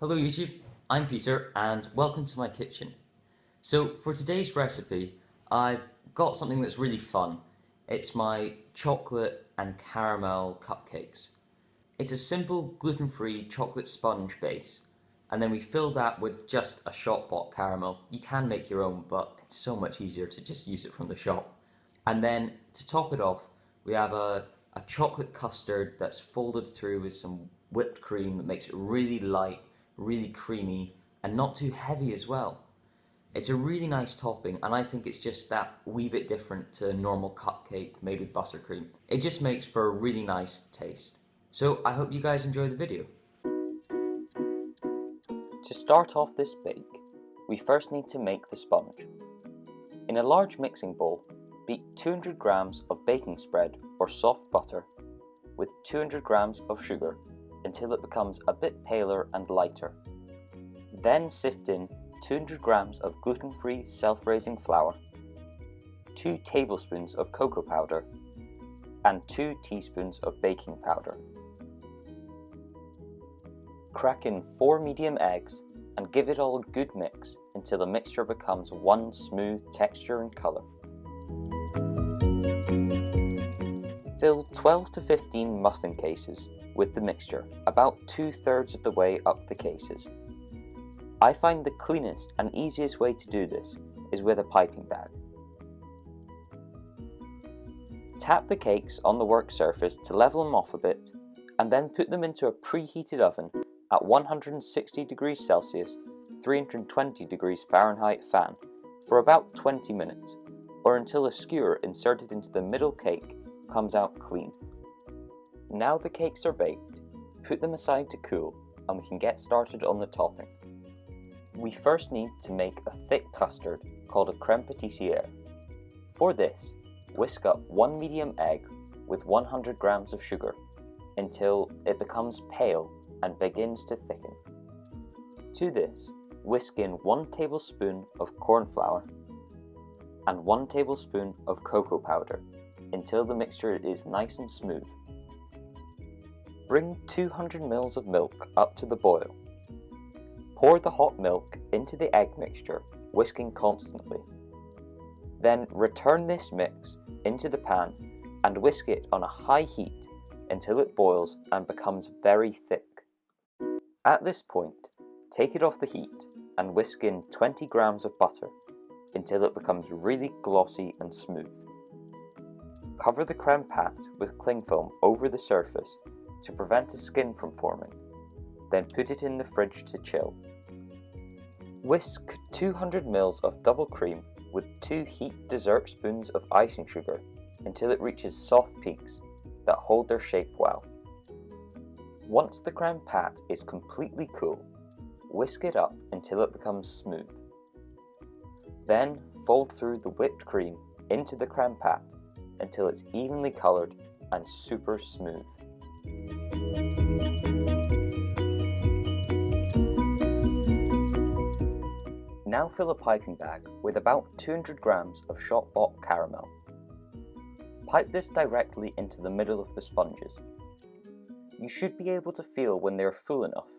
Hello YouTube, I'm Peter and welcome to my kitchen. So for today's recipe, I've got something that's really fun. It's my chocolate and caramel cupcakes. It's a simple gluten-free chocolate sponge base, and then we fill that with just a shop-bought caramel. You can make your own, but it's so much easier to just use it from the shop. And then to top it off, we have a chocolate custard that's folded through with some whipped cream that makes it really light, really creamy, and not too heavy as well. It's a really nice topping, and I think it's just that wee bit different to a normal cupcake made with buttercream. It just makes for a really nice taste. So I hope you guys enjoy the video. To start off this bake, we first need to make the sponge. In a large mixing bowl, beat 200 grams of baking spread or soft butter with 200 grams of sugar until it becomes a bit paler and lighter. Then sift in 200 grams of gluten-free self-raising flour, 2 tablespoons of cocoa powder, and 2 teaspoons of baking powder. Crack in 4 medium eggs and give it all a good mix until the mixture becomes one smooth texture and colour. Fill 12 to 15 muffin cases with the mixture, about 2/3 of the way up the cases. I find the cleanest and easiest way to do this is with a piping bag. Tap the cakes on the work surface to level them off a bit, and then put them into a preheated oven at 160 degrees Celsius, 320 degrees Fahrenheit fan for about 20 minutes, or until a skewer inserted into the middle cake comes out clean. Now the cakes are baked, put them aside to cool and we can get started on the topping. We first need to make a thick custard called a crème pâtissière. For this, whisk up 1 medium egg with 100 grams of sugar until it becomes pale and begins to thicken. To this, whisk in 1 tablespoon of corn flour and 1 tablespoon of cocoa powder until the mixture is nice and smooth. Bring 200 ml of milk up to the boil. Pour the hot milk into the egg mixture, whisking constantly. Then return this mix into the pan and whisk it on a high heat until it boils and becomes very thick. At this point, take it off the heat and whisk in 20 grams of butter until it becomes really glossy and smooth. Cover the crème pâte with cling film over the surface to prevent a skin from forming, then put it in the fridge to chill. Whisk 200 ml of double cream with 2 heaped dessert spoons of icing sugar until it reaches soft peaks that hold their shape well. Once the crème pâte is completely cool, whisk it up until it becomes smooth. Then fold through the whipped cream into the crème pâte until it's evenly coloured and super smooth. Now fill a piping bag with about 200 grams of shop-bought caramel. Pipe this directly into the middle of the sponges. You should be able to feel when they are full enough,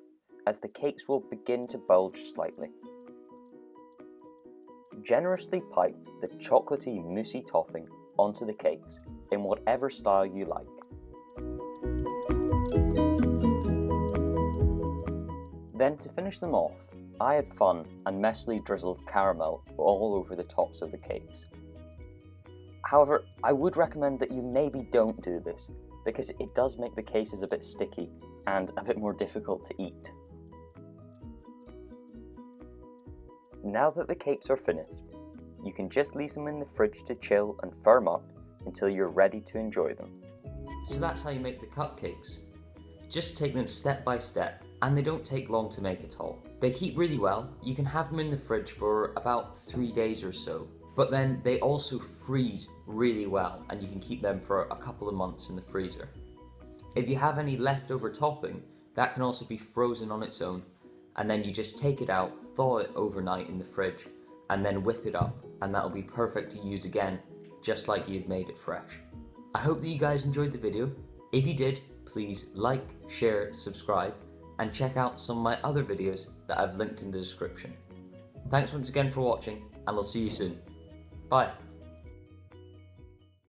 as the cakes will begin to bulge slightly. Generously pipe the chocolatey moussey topping onto the cakes in whatever style you like. Then to finish them off, I had fun and messily drizzled caramel all over the tops of the cakes. However, I would recommend that you maybe don't do this because it does make the cases a bit sticky and a bit more difficult to eat. Now that the cakes are finished, you can just leave them in the fridge to chill and firm up until you're ready to enjoy them. So that's how you make the cupcakes. Just take them step by step, and they don't take long to make at all. They keep really well. You can have them in the fridge for about 3 days or so, but then they also freeze really well and you can keep them for a couple of months in the freezer. If you have any leftover topping, that can also be frozen on its own, and then you just take it out, thaw it overnight in the fridge, and then whip it up, and that'll be perfect to use again, just like you'd made it fresh. I hope that you guys enjoyed the video. If you did, please like, share, subscribe, and check out some of my other videos that I've linked in the description. Thanks once again for watching, and I'll see you soon. Bye!